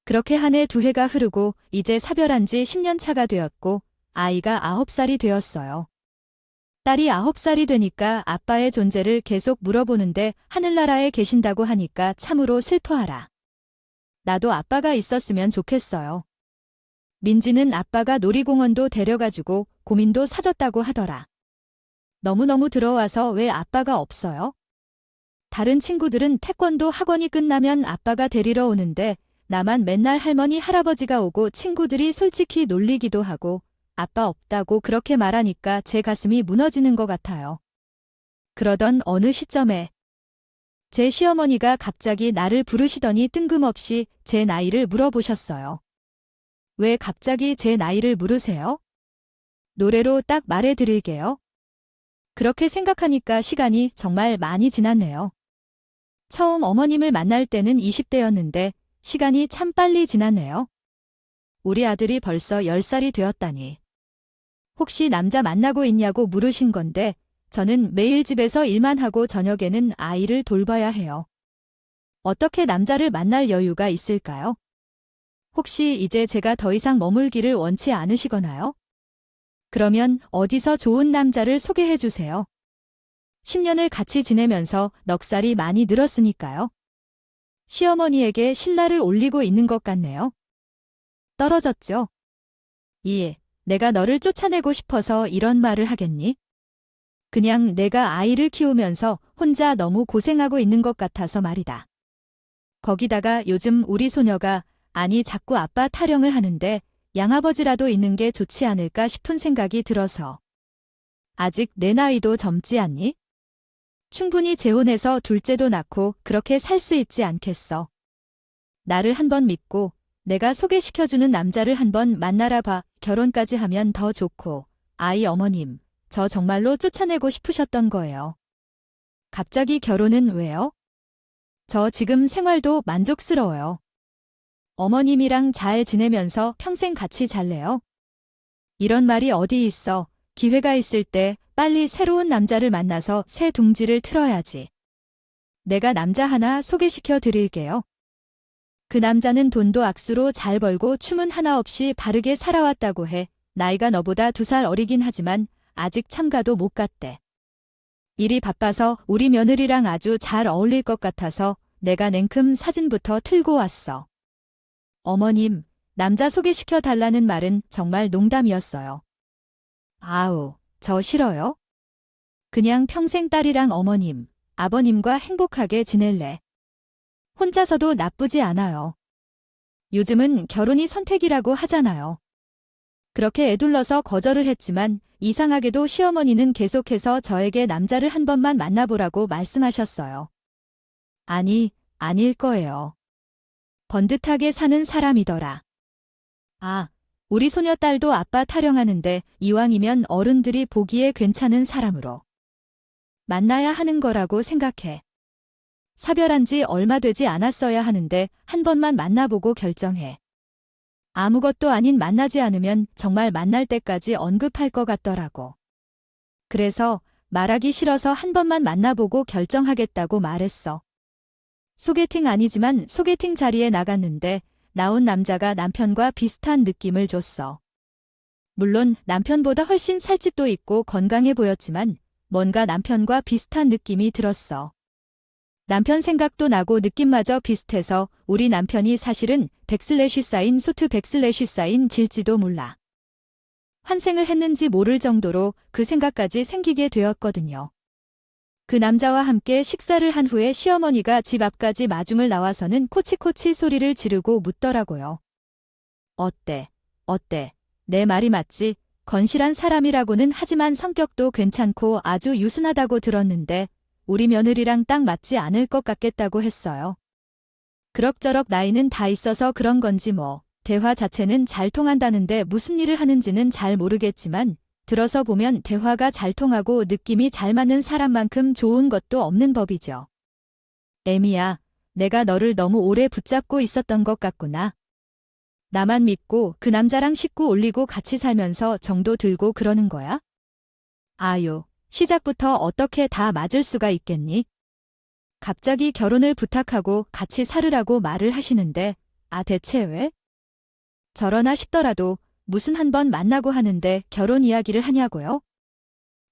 그렇게 한 해 2해가 흐르고 이제 사별한 지 10년 차가 되었고 아이가 9살이 되었어요. 딸이 9살이 되니까 아빠의 존재를 계속 물어보는데 하늘나라에 계신다고 하니까 참으로 슬퍼하라. 나도 아빠가 있었으면 좋겠어요. 민지는 아빠가 놀이공원도 데려가주고 고민도 사줬다고 하더라. 너무너무 들어와서 왜 아빠가 없어요? 다른 친구들은 태권도 학원이 끝나면 아빠가 데리러 오는데 나만 맨날 할머니 할아버지가 오고 친구들이 솔직히 놀리기도 하고 아빠 없다고 그렇게 말하니까 제 가슴이 무너지는 것 같아요. 그러던 어느 시점에 제 시어머니가 갑자기 나를 부르시더니 뜬금없이 제 나이를 물어보셨어요. 왜 갑자기 제 나이를 물으세요? 노래로 딱 말해드릴게요. 그렇게 생각하니까 시간이 정말 많이 지났네요. 처음 어머님을 만날 때는 20대였는데 시간이 참 빨리 지났네요. 우리 아들이 벌써 10살이 되었다니. 혹시 남자 만나고 있냐고 물으신 건데 저는 매일 집에서 일만 하고 저녁에는 아이를 돌봐야 해요. 어떻게 남자를 만날 여유가 있을까요? 혹시 이제 제가 더 이상 머물기를 원치 않으시거나요? 그러면 어디서 좋은 남자를 소개해 주세요. 10년을 같이 지내면서 넉살이 많이 늘었으니까요. 시어머니에게 신라를 올리고 있는 것 같네요. 떨어졌죠? 내가 너를 쫓아내고 싶어서 이런 말을 하겠니? 그냥 내가 아이를 키우면서 혼자 너무 고생하고 있는 것 같아서 말이다. 거기다가 요즘 우리 소녀가 자꾸 아빠 타령을 하는데 양아버지라도 있는 게 좋지 않을까 싶은 생각이 들어서. 아직 내 나이도 젊지 않니? 충분히 재혼해서 둘째도 낳고 그렇게 살 수 있지 않겠어. 나를 한번 믿고 내가 소개시켜주는 남자를 한번 만나라 봐. 결혼까지 하면 더 좋고. 아이 어머님, 저 정말로 쫓아내고 싶으셨던 거예요. 갑자기 결혼은 왜요? 저 지금 생활도 만족스러워요. 어머님이랑 잘 지내면서 평생 같이 살래요? 이런 말이 어디 있어. 기회가 있을 때 빨리 새로운 남자를 만나서 새 둥지를 틀어야지. 내가 남자 하나 소개시켜 드릴게요. 그 남자는 돈도 악수로 잘 벌고 춤은 하나 없이 바르게 살아왔다고 해. 나이가 너보다 2살 어리긴 하지만 아직 참가도 못 갔대. 일이 바빠서 우리 며느리랑 아주 잘 어울릴 것 같아서 내가 냉큼 사진부터 틀고 왔어. 어머님, 남자 소개시켜 달라는 말은 정말 농담이었어요. 아우, 저 싫어요? 그냥 평생 딸이랑 어머님, 아버님과 행복하게 지낼래. 혼자서도 나쁘지 않아요. 요즘은 결혼이 선택이라고 하잖아요. 그렇게 애둘러서 거절을 했지만 이상하게도 시어머니는 계속해서 저에게 남자를 한 번만 만나보라고 말씀하셨어요. 아니, 아닐 거예요. 번듯하게 사는 사람이더라. 아, 우리 소녀딸도 아빠 타령하는데 이왕이면 어른들이 보기에 괜찮은 사람으로 만나야 하는 거라고 생각해. 사별한 지 얼마 되지 않았어야 하는데 한 번만 만나보고 결정해. 아무것도 아닌 만나지 않으면 정말 만날 때까지 언급할 것 같더라고. 그래서 말하기 싫어서 한 번만 만나보고 결정하겠다고 말했어. 소개팅 아니지만 소개팅 자리에 나갔는데 나온 남자가 남편과 비슷한 느낌을 줬어. 물론 남편보다 훨씬 살집도 있고 건강해 보였지만 뭔가 남편과 비슷한 느낌이 들었어. 남편 생각도 나고 느낌마저 비슷해서 우리 남편이 사실은 백슬래시 쌓인 수트 백슬래시 쌓인 질지도 몰라. 환생을 했는지 모를 정도로 그 생각까지 생기게 되었거든요. 그 남자와 함께 식사를 한 후에 시어머니가 집 앞까지 마중을 나와서는 코치코치 소리를 지르고 묻더라고요. 어때? 어때? 내 말이 맞지? 건실한 사람이라고는 하지만 성격도 괜찮고 아주 유순하다고 들었는데 우리 며느리랑 딱 맞지 않을 것 같겠다고 했어요. 그럭저럭 나이는 다 있어서 그런 건지 뭐 대화 자체는 잘 통한다는데 무슨 일을 하는지는 잘 모르겠지만 들어서 보면 대화가 잘 통하고 느낌이 잘 맞는 사람만큼 좋은 것도 없는 법이죠. 애미야, 내가 너를 너무 오래 붙잡고 있었던 것 같구나. 나만 믿고 그 남자랑 식구 올리고 같이 살면서 정도 들고 그러는 거야? 아유, 시작부터 어떻게 다 맞을 수가 있겠니? 갑자기 결혼을 부탁하고 같이 살으라고 말을 하시는데 대체 왜? 저러나 싶더라도 무슨 한 번 만나고 하는데 결혼 이야기를 하냐고요?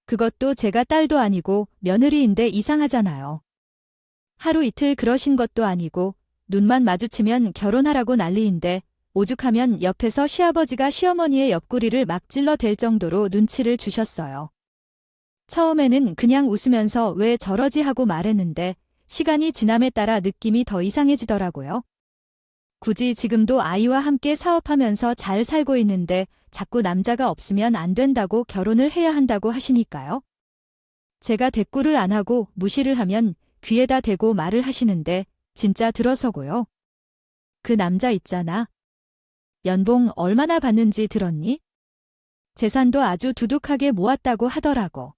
그것도 제가 딸도 아니고 며느리인데 이상하잖아요. 하루 이틀 그러신 것도 아니고 눈만 마주치면 결혼하라고 난리인데 오죽하면 옆에서 시아버지가 시어머니의 옆구리를 막 찔러댈 정도로 눈치를 주셨어요. 처음에는 그냥 웃으면서 왜 저러지 하고 말했는데 시간이 지남에 따라 느낌이 더 이상해지더라고요. 굳이 지금도 아이와 함께 사업하면서 잘 살고 있는데 자꾸 남자가 없으면 안 된다고 결혼을 해야 한다고 하시니까요. 제가 대꾸를 안 하고 무시를 하면 귀에다 대고 말을 하시는데 진짜 들어서고요. 그 남자 있잖아. 연봉 얼마나 받는지 들었니? 재산도 아주 두둑하게 모았다고 하더라고.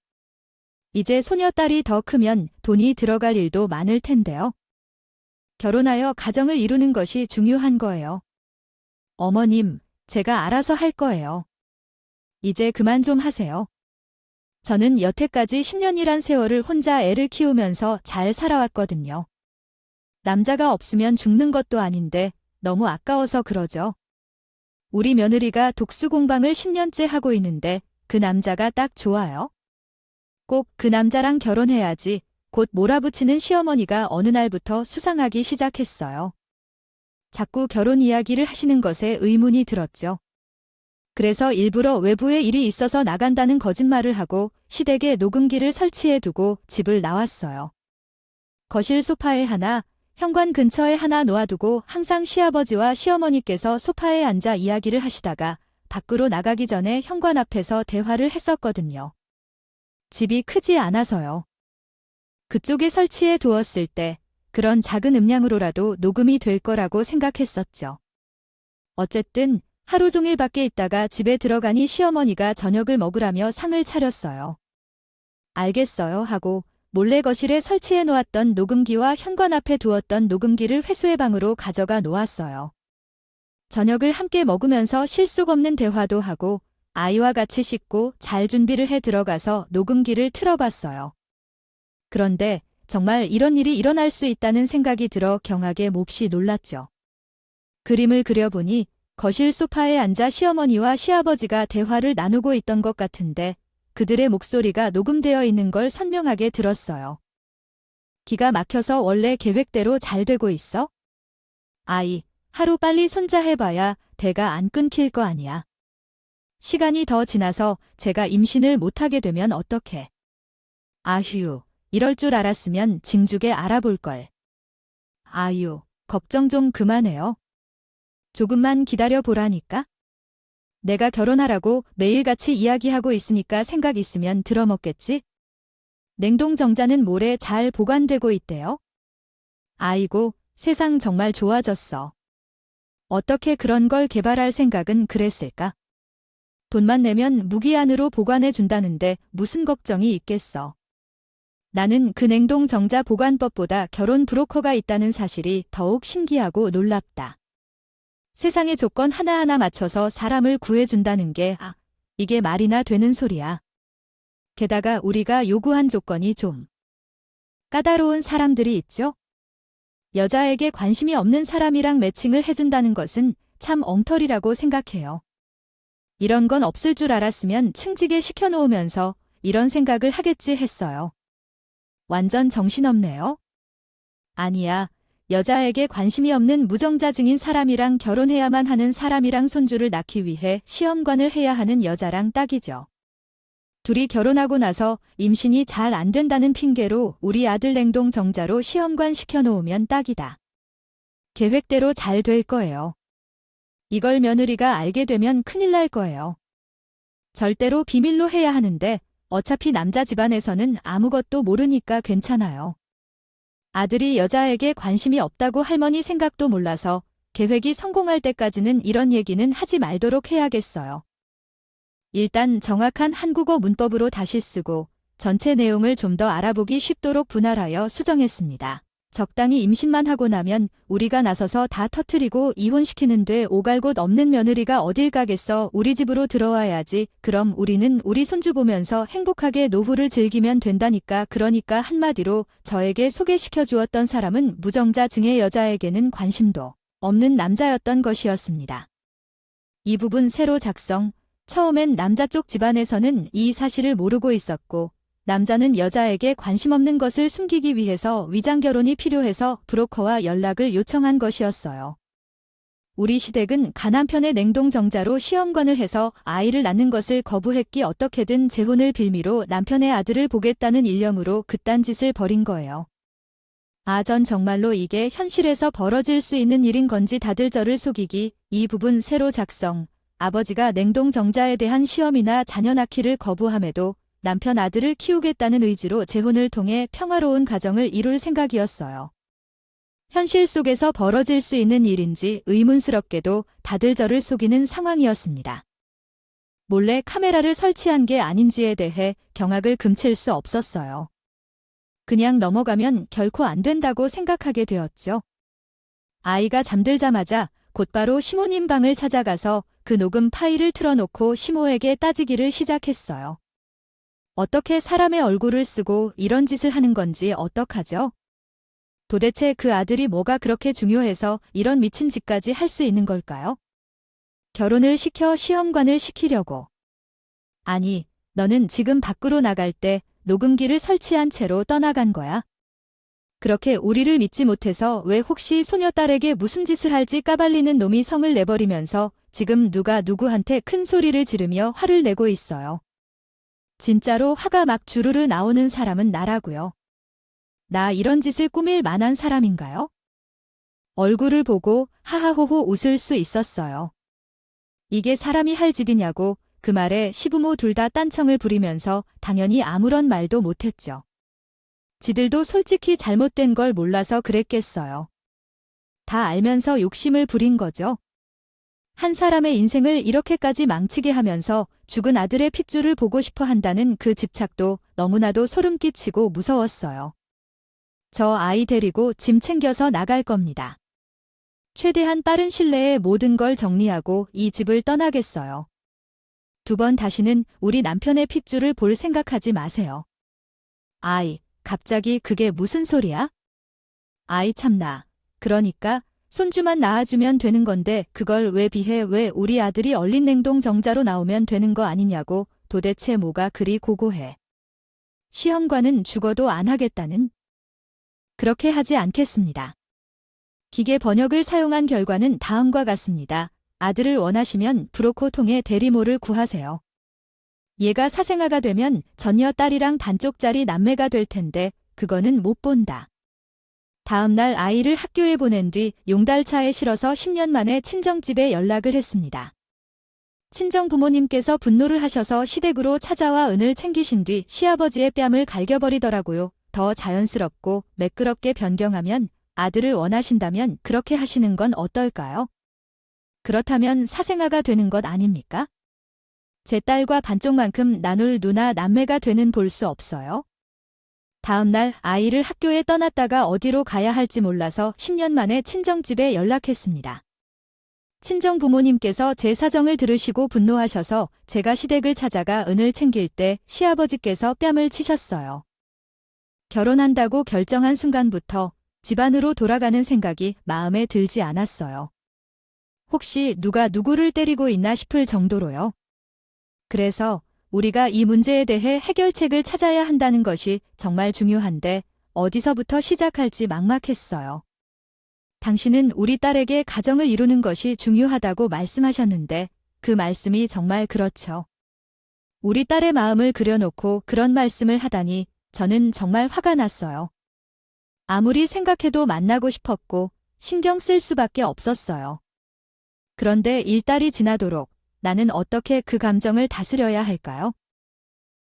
이제 소녀딸이 더 크면 돈이 들어갈 일도 많을 텐데요. 결혼하여 가정을 이루는 것이 중요한 거예요. 어머님, 제가 알아서 할 거예요. 이제 그만 좀 하세요. 저는 여태까지 10년이란 세월을 혼자 애를 키우면서 잘 살아왔거든요. 남자가 없으면 죽는 것도 아닌데 너무 아까워서 그러죠. 우리 며느리가 독수 공방을 10년째 하고 있는데 그 남자가 딱 좋아요. 꼭 그 남자랑 결혼해야지 곧 몰아붙이는 시어머니가 어느 날부터 수상하기 시작했어요. 자꾸 결혼 이야기를 하시는 것에 의문이 들었죠. 그래서 일부러 외부에 일이 있어서 나간다는 거짓말을 하고 시댁에 녹음기를 설치해 두고 집을 나왔어요. 거실 소파에 하나, 현관 근처에 하나 놓아두고 항상 시아버지와 시어머니께서 소파에 앉아 이야기를 하시다가 밖으로 나가기 전에 현관 앞에서 대화를 했었거든요. 집이 크지 않아서요. 그쪽에 설치해 두었을 때 그런 작은 음량으로라도 녹음이 될 거라고 생각했었죠. 어쨌든 하루 종일 밖에 있다가 집에 들어가니 시어머니가 저녁을 먹으라며 상을 차렸어요. 알겠어요 하고 몰래 거실에 설치해 놓았던 녹음기와 현관 앞에 두었던 녹음기를 회수의 방으로 가져가 놓았어요. 저녁을 함께 먹으면서 실속 없는 대화도 하고 아이와 같이 씻고 잘 준비를 해 들어가서 녹음기를 틀어봤어요. 그런데 정말 이런 일이 일어날 수 있다는 생각이 들어 경악에 몹시 놀랐죠. 그림을 그려보니 거실 소파에 앉아 시어머니와 시아버지가 대화를 나누고 있던 것 같은데 그들의 목소리가 녹음되어 있는 걸 선명하게 들었어요. 기가 막혀서 원래 계획대로 잘 되고 있어? 아이, 하루 빨리 손자해봐야 대가 안 끊길 거 아니야. 시간이 더 지나서 제가 임신을 못하게 되면 어떡해. 아휴, 이럴 줄 알았으면 징죽에 알아볼걸. 아유, 걱정 좀 그만해요. 조금만 기다려 보라니까. 내가 결혼하라고 매일같이 이야기하고 있으니까 생각 있으면 들어먹겠지? 냉동 정자는 모래 잘 보관되고 있대요. 아이고, 세상 정말 좋아졌어. 어떻게 그런 걸 개발할 생각은 그랬을까? 돈만 내면 무기한으로 보관해 준다는데 무슨 걱정이 있겠어. 나는 그 냉동 정자 보관법보다 결혼 브로커가 있다는 사실이 더욱 신기하고 놀랍다. 세상의 조건 하나하나 맞춰서 사람을 구해준다는 게 이게 말이나 되는 소리야. 게다가 우리가 요구한 조건이 좀 까다로운 사람들이 있죠? 여자에게 관심이 없는 사람이랑 매칭을 해준다는 것은 참 엉터리라고 생각해요. 이런 건 없을 줄 알았으면 층지게 시켜놓으면서 이런 생각을 하겠지 했어요. 완전 정신없네요. 아니야. 여자에게 관심이 없는 무정자증인 사람이랑 결혼해야만 하는 사람이랑 손주를 낳기 위해 시험관을 해야 하는 여자랑 딱이죠. 둘이 결혼하고 나서 임신이 잘 안 된다는 핑계로 우리 아들 냉동 정자로 시험관 시켜놓으면 딱이다. 계획대로 잘 될 거예요. 이걸 며느리가 알게 되면 큰일 날 거예요. 절대로 비밀로 해야 하는데 어차피 남자 집안에서는 아무것도 모르니까 괜찮아요. 아들이 여자에게 관심이 없다고 할머니 생각도 몰라서 계획이 성공할 때까지는 이런 얘기는 하지 말도록 해야겠어요. 일단 정확한 한국어 문법으로 다시 쓰고 전체 내용을 좀 더 알아보기 쉽도록 분할하여 수정했습니다. 적당히 임신만 하고 나면 우리가 나서서 다 터트리고 이혼시키는데 오갈 곳 없는 며느리가 어딜 가겠어. 우리 집으로 들어와야지. 그럼 우리는 우리 손주 보면서 행복하게 노후를 즐기면 된다니까. 그러니까 한마디로 저에게 소개시켜 주었던 사람은 무정자증의 여자에게는 관심도 없는 남자였던 것이었습니다. 이 부분 새로 작성. 처음엔 남자 쪽 집안에서는 이 사실을 모르고 있었고 남자는 여자에게 관심 없는 것을 숨기기 위해서 위장결혼이 필요해서 브로커와 연락을 요청한 것이었어요. 우리 시댁은 가남편의 냉동정자로 시험관을 해서 아이를 낳는 것을 거부했기 어떻게든 재혼을 빌미로 남편의 아들을 보겠다는 일념으로 그딴 짓을 벌인 거예요. 전 정말로 이게 현실에서 벌어질 수 있는 일인 건지 다들 저를 속이기. 이 부분 새로 작성. 아버지가 냉동정자에 대한 시험이나 자녀 낳기를 거부함에도 남편 아들을 키우겠다는 의지로 재혼을 통해 평화로운 가정을 이룰 생각이었어요. 현실 속에서 벌어질 수 있는 일인지 의문스럽게도 다들 저를 속이는 상황이었습니다. 몰래 카메라를 설치한 게 아닌지에 대해 경악을 금칠 수 없었어요. 그냥 넘어가면 결코 안 된다고 생각하게 되었죠. 아이가 잠들자마자 곧바로 시모님 방을 찾아가서 그 녹음 파일을 틀어놓고 시모에게 따지기를 시작했어요. 어떻게 사람의 얼굴을 쓰고 이런 짓을 하는 건지 어떡하죠? 도대체 그 아들이 뭐가 그렇게 중요해서 이런 미친 짓까지 할 수 있는 걸까요? 결혼을 시켜 시험관을 시키려고. 아니, 너는 지금 밖으로 나갈 때 녹음기를 설치한 채로 떠나간 거야? 그렇게 우리를 믿지 못해서 왜 혹시 소녀딸에게 무슨 짓을 할지 까발리는 놈이 성을 내버리면서 지금 누가 누구한테 큰 소리를 지르며 화를 내고 있어요. 진짜로 화가 막 주르르 나오는 사람은 나라고요. 나 이런 짓을 꾸밀 만한 사람인가요? 얼굴을 보고 하하호호 웃을 수 있었어요. 이게 사람이 할 짓이냐고 그 말에 시부모 둘 다 딴청을 부리면서 당연히 아무런 말도 못했죠. 지들도 솔직히 잘못된 걸 몰라서 그랬겠어요. 다 알면서 욕심을 부린 거죠. 한 사람의 인생을 이렇게까지 망치게 하면서 죽은 아들의 핏줄을 보고 싶어 한다는 그 집착도 너무나도 소름 끼치고 무서웠어요. 저 아이 데리고 짐 챙겨서 나갈 겁니다. 최대한 빠른 시일내에 모든 걸 정리하고 이 집을 떠나겠어요. 두 번 다시는 우리 남편의 핏줄을 볼 생각하지 마세요. 아이, 갑자기 그게 무슨 소리야? 아이 참나. 그러니까 손주만 낳아주면 되는 건데 그걸 왜 비해 왜 우리 아들이 얼린 냉동 정자로 나오면 되는 거 아니냐고 도대체 뭐가 그리 고고해. 시험관은 죽어도 안 하겠다는? 그렇게 하지 않겠습니다. 기계 번역을 사용한 결과는 다음과 같습니다. 아들을 원하시면 브로커 통해 대리모를 구하세요. 얘가 사생아가 되면 전녀 딸이랑 반쪽짜리 남매가 될 텐데 그거는 못 본다. 다음 날 아이를 학교에 보낸 뒤 용달차에 실어서 10년 만에 친정집에 연락을 했습니다. 친정 부모님께서 분노를 하셔서 시댁으로 찾아와 은을 챙기신 뒤 시아버지의 뺨을 갈겨버리더라고요. 더 자연스럽고 매끄럽게 변경하면 아들을 원하신다면 그렇게 하시는 건 어떨까요? 그렇다면 사생아가 되는 것 아닙니까? 제 딸과 반쪽만큼 나눌 누나 남매가 되는 볼 수 없어요? 다음 날 아이를 학교에 떠났다가 어디로 가야 할지 몰라서 10년 만에 친정집에 연락했습니다. 친정 부모님께서 제 사정을 들으시고 분노하셔서 제가 시댁을 찾아가 은을 챙길 때 시아버지께서 뺨을 치셨어요. 결혼한다고 결정한 순간부터 집안으로 돌아가는 생각이 마음에 들지 않았어요. 혹시 누가 누구를 때리고 있나 싶을 정도로요. 그래서 우리가 이 문제에 대해 해결책을 찾아야 한다는 것이 정말 중요한데 어디서부터 시작할지 막막했어요. 당신은 우리 딸에게 가정을 이루는 것이 중요하다고 말씀하셨는데 그 말씀이 정말 그렇죠. 우리 딸의 마음을 그려놓고 그런 말씀을 하다니 저는 정말 화가 났어요. 아무리 생각해도 만나고 싶었고 신경 쓸 수밖에 없었어요. 그런데 일달이 지나도록 나는 어떻게 그 감정을 다스려야 할까요?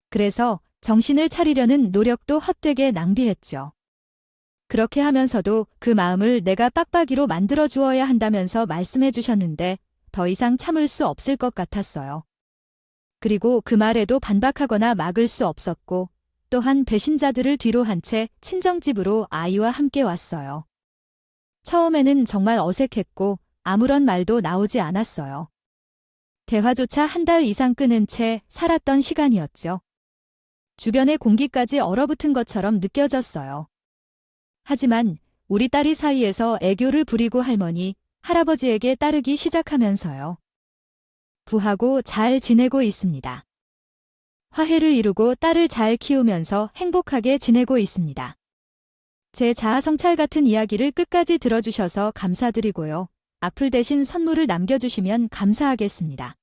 그래서 정신을 차리려는 노력도 헛되게 낭비했죠. 그렇게 하면서도 그 마음을 내가 빡빡이로 만들어 주어야 한다면서 말씀해 주셨는데 더 이상 참을 수 없을 것 같았어요. 그리고 그 말에도 반박하거나 막을 수 없었고 또한 배신자들을 뒤로 한 채 친정집으로 아이와 함께 왔어요. 처음에는 정말 어색했고 아무런 말도 나오지 않았어요. 대화조차 한 달 이상 끊은 채 살았던 시간이었죠. 주변의 공기까지 얼어붙은 것처럼 느껴졌어요. 하지만 우리 딸이 사이에서 애교를 부리고 할머니, 할아버지에게 따르기 시작하면서요. 부하고 잘 지내고 있습니다. 화해를 이루고 딸을 잘 키우면서 행복하게 지내고 있습니다. 제 자아성찰 같은 이야기를 끝까지 들어주셔서 감사드리고요. 악플 대신 선물을 남겨주시면 감사하겠습니다.